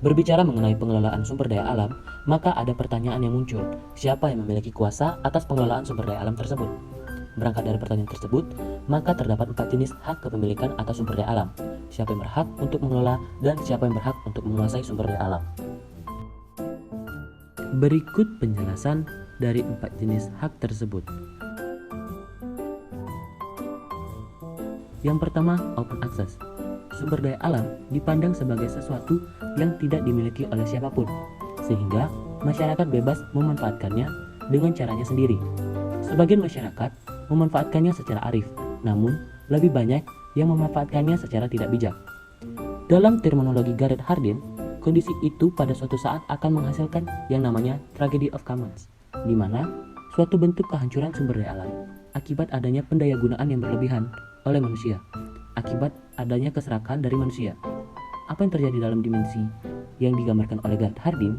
Berbicara mengenai pengelolaan sumber daya alam, maka ada pertanyaan yang muncul, siapa yang memiliki kuasa atas pengelolaan sumber daya alam tersebut? Berangkat dari pertanyaan tersebut, maka terdapat 4 jenis hak kepemilikan atas sumber daya alam. Siapa yang berhak untuk mengelola dan siapa yang berhak untuk menguasai sumber daya alam. Berikut penjelasan dari 4 jenis hak tersebut. Yang pertama, open access. Sumber daya alam dipandang sebagai sesuatu yang tidak dimiliki oleh siapapun, sehingga masyarakat bebas memanfaatkannya dengan caranya sendiri. Sebagian masyarakat memanfaatkannya secara arif, namun lebih banyak yang memanfaatkannya secara tidak bijak. Dalam terminologi Gareth Hardin, kondisi itu pada suatu saat akan menghasilkan yang namanya tragedy of commons, di mana suatu bentuk kehancuran sumber daya alam akibat adanya pendayagunaan yang berlebihan oleh manusia, akibat adanya keserakahan dari manusia. Apa yang terjadi dalam dimensi yang digambarkan oleh Gareth Hardin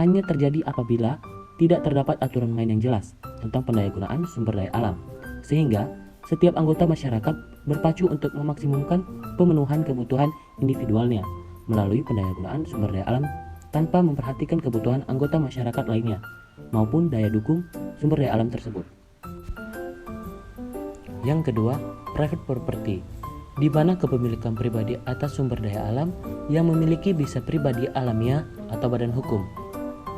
hanya terjadi apabila tidak terdapat aturan main yang jelas tentang pendayagunaan sumber daya alam, sehingga setiap anggota masyarakat berpacu untuk memaksimumkan pemenuhan kebutuhan individualnya melalui pendayagunaan sumber daya alam tanpa memperhatikan kebutuhan anggota masyarakat lainnya maupun daya dukung sumber daya alam tersebut. Yang kedua, private property, di mana kepemilikan pribadi atas sumber daya alam yang memiliki bisa pribadi alamiah atau badan hukum.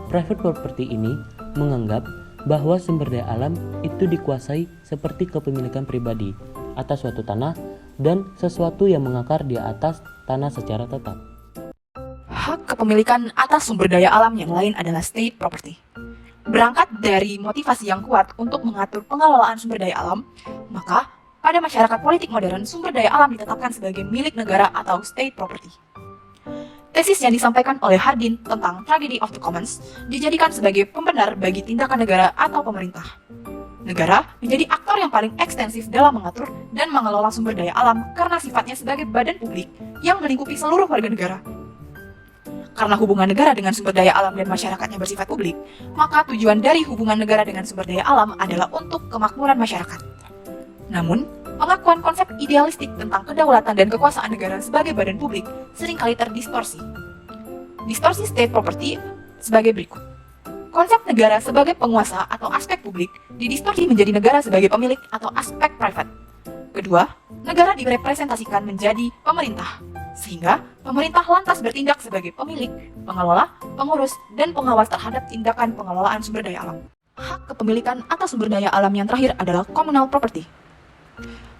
Private property ini menganggap bahwa sumber daya alam itu dikuasai seperti kepemilikan pribadi atas suatu tanah dan sesuatu yang mengakar di atas tanah secara tetap. Hak kepemilikan atas sumber daya alam yang lain adalah state property. Berangkat dari motivasi yang kuat untuk mengatur pengelolaan sumber daya alam, maka pada masyarakat politik modern, sumber daya alam ditetapkan sebagai milik negara atau state property. Tesis yang disampaikan oleh Hardin tentang tragedy of the commons dijadikan sebagai pembenar bagi tindakan negara atau pemerintah. Negara menjadi aktor yang paling ekstensif dalam mengatur dan mengelola sumber daya alam karena sifatnya sebagai badan publik yang melingkupi seluruh warga negara. Karena hubungan negara dengan sumber daya alam dan masyarakatnya bersifat publik, maka tujuan dari hubungan negara dengan sumber daya alam adalah untuk kemakmuran masyarakat. Namun, pengakuan konsep idealistik tentang kedaulatan dan kekuasaan negara sebagai badan publik seringkali terdistorsi. Distorsi state property sebagai berikut. Konsep negara sebagai penguasa atau aspek publik didistorsi menjadi negara sebagai pemilik atau aspek private. Kedua, negara direpresentasikan menjadi pemerintah, sehingga pemerintah lantas bertindak sebagai pemilik, pengelola, pengurus, dan pengawas terhadap tindakan pengelolaan sumber daya alam. Hak kepemilikan atas sumber daya alam yang terakhir adalah communal property.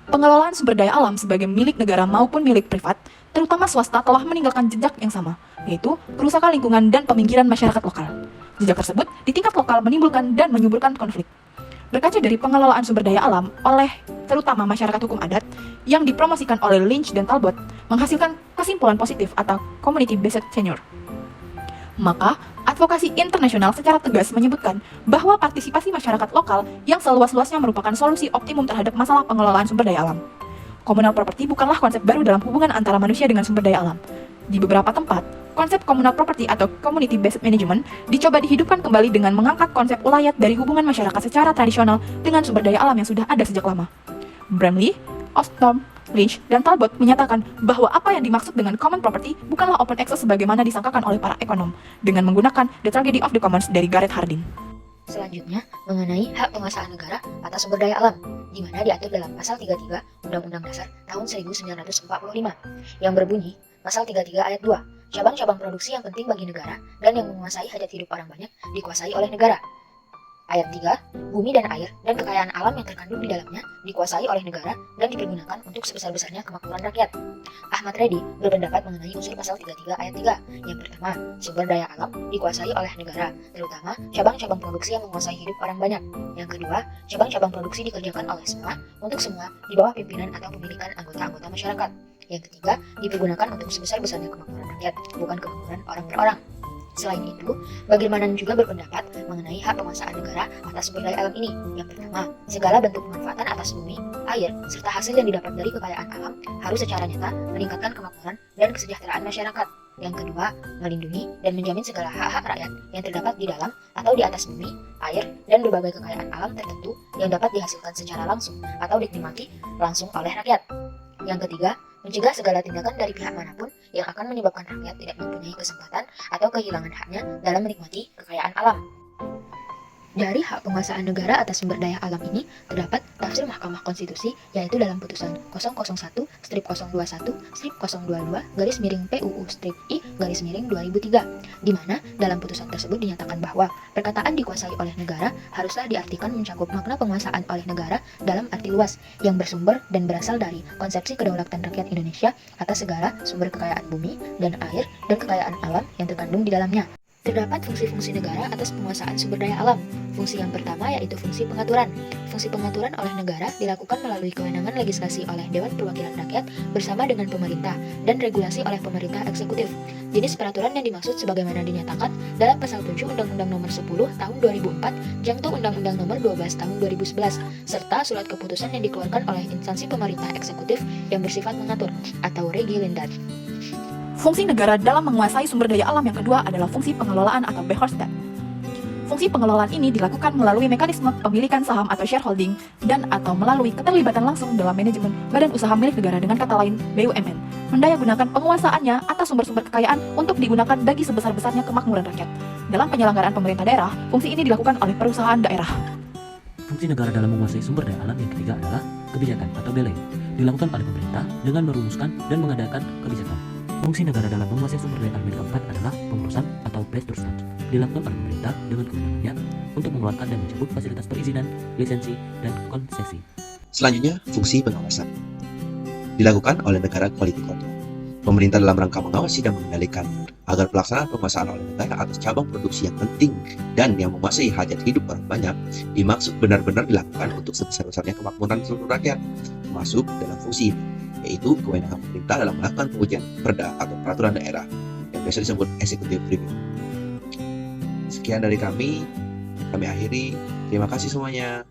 Pengelolaan sumber daya alam sebagai milik negara maupun milik privat, terutama swasta, telah meninggalkan jejak yang sama, yaitu kerusakan lingkungan dan peminggiran masyarakat lokal. Jejak tersebut di tingkat lokal menimbulkan dan menyuburkan konflik. Berkaca dari pengelolaan sumber daya alam oleh terutama masyarakat hukum adat yang dipromosikan oleh Lynch dan Talbot menghasilkan kesimpulan positif atau community-based tenure. Maka, advokasi internasional secara tegas menyebutkan bahwa partisipasi masyarakat lokal yang seluas-luasnya merupakan solusi optimum terhadap masalah pengelolaan sumber daya alam. Communal property bukanlah konsep baru dalam hubungan antara manusia dengan sumber daya alam. Di beberapa tempat, konsep communal property atau community-based management dicoba dihidupkan kembali dengan mengangkat konsep ulayat dari hubungan masyarakat secara tradisional dengan sumber daya alam yang sudah ada sejak lama. Bramley, Ostrom, Lynch, dan Talbot menyatakan bahwa apa yang dimaksud dengan common property bukanlah open access sebagaimana disangkakan oleh para ekonom dengan menggunakan The Tragedy of the Commons dari Gareth Hardin. Selanjutnya, mengenai hak penguasaan negara atas sumber daya alam, di mana diatur dalam Pasal 33 Undang-Undang Dasar tahun 1945, yang berbunyi, Pasal 33 ayat 2, cabang-cabang produksi yang penting bagi negara dan yang menguasai hajat hidup orang banyak dikuasai oleh negara. Ayat 3, bumi dan air dan kekayaan alam yang terkandung di dalamnya dikuasai oleh negara dan dipergunakan untuk sebesar-besarnya kemakmuran rakyat. Ahmad Reddy berpendapat mengenai unsur pasal 33 ayat 3. Yang pertama, sumber daya alam dikuasai oleh negara, terutama cabang-cabang produksi yang menguasai hidup orang banyak. Yang kedua, cabang-cabang produksi dikerjakan oleh semua, untuk semua, di bawah pimpinan atau pemilikan anggota-anggota masyarakat. Yang ketiga, dipergunakan untuk sebesar-besarnya kemakmuran rakyat, bukan kemakmuran orang per orang. Selain itu, Bagirmanan juga berpendapat mengenai hak penguasaan negara atas sumber daya alam ini. Yang pertama, segala bentuk pemanfaatan atas bumi, air, serta hasil yang didapat dari kekayaan alam harus secara nyata meningkatkan kemakmuran dan kesejahteraan masyarakat. Yang kedua, melindungi dan menjamin segala hak-hak rakyat yang terdapat di dalam atau di atas bumi, air, dan berbagai kekayaan alam tertentu yang dapat dihasilkan secara langsung atau dinikmati langsung oleh rakyat. Yang ketiga, mencegah segala tindakan dari pihak manapun yang akan menyebabkan rakyat tidak mempunyai kesempatan atau kehilangan haknya dalam menikmati kekayaan alam. Dari hak penguasaan negara atas sumber daya alam ini terdapat tafsir Mahkamah Konstitusi, yaitu dalam putusan 001-021/022-PUU-I/2003, di mana dalam putusan tersebut dinyatakan bahwa perkataan dikuasai oleh negara haruslah diartikan mencakup makna penguasaan oleh negara dalam arti luas yang bersumber dan berasal dari konsepsi kedaulatan rakyat Indonesia atas segala sumber kekayaan bumi dan air dan kekayaan alam yang terkandung di dalamnya. Terdapat fungsi-fungsi negara atas penguasaan sumber daya alam. Fungsi yang pertama yaitu fungsi pengaturan. Fungsi pengaturan oleh negara dilakukan melalui kewenangan legislasi oleh Dewan Perwakilan Rakyat bersama dengan pemerintah dan regulasi oleh pemerintah eksekutif. Jenis peraturan yang dimaksud sebagaimana dinyatakan dalam pasal 7 Undang-Undang Nomor 10 Tahun 2004, Jangtu Undang-Undang Nomor 12 Tahun 2011, serta surat keputusan yang dikeluarkan oleh instansi pemerintah eksekutif yang bersifat mengatur atau Regilindat. Fungsi negara dalam menguasai sumber daya alam yang kedua adalah fungsi pengelolaan atau Beheerschap. Fungsi pengelolaan ini dilakukan melalui mekanisme pemilikan saham atau shareholding dan atau melalui keterlibatan langsung dalam manajemen badan usaha milik negara, dengan kata lain BUMN, mendayagunakan penguasaannya atas sumber-sumber kekayaan untuk digunakan bagi sebesar-besarnya kemakmuran rakyat. Dalam penyelenggaraan pemerintah daerah, fungsi ini dilakukan oleh perusahaan daerah. Fungsi negara dalam menguasai sumber daya alam yang ketiga adalah kebijakan atau belay, dilakukan oleh pemerintah dengan merumuskan dan mengadakan kebijakan. Fungsi negara dalam menguasai sumber daya alam yang keempat adalah pengurusan atau Bestuurschap, dilakukan oleh pemerintah dengan kewenangannya untuk mengeluarkan dan mencabut fasilitas perizinan, lisensi, dan konsesi. Selanjutnya, fungsi pengawasan dilakukan oleh negara quality control. Pemerintah dalam rangka mengawasi dan mengendalikan agar pelaksanaan penguasaan oleh negara atas cabang produksi yang penting dan yang menguasai hajat hidup orang banyak dimaksud benar-benar dilakukan untuk sebesar-besarnya kemakmuran seluruh rakyat, termasuk dalam fungsi ini, yaitu kewenangan pemerintah dalam melakukan pengujian perda atau peraturan daerah yang biasa disebut executive review. Sekian dari kami akhiri. Terima kasih semuanya.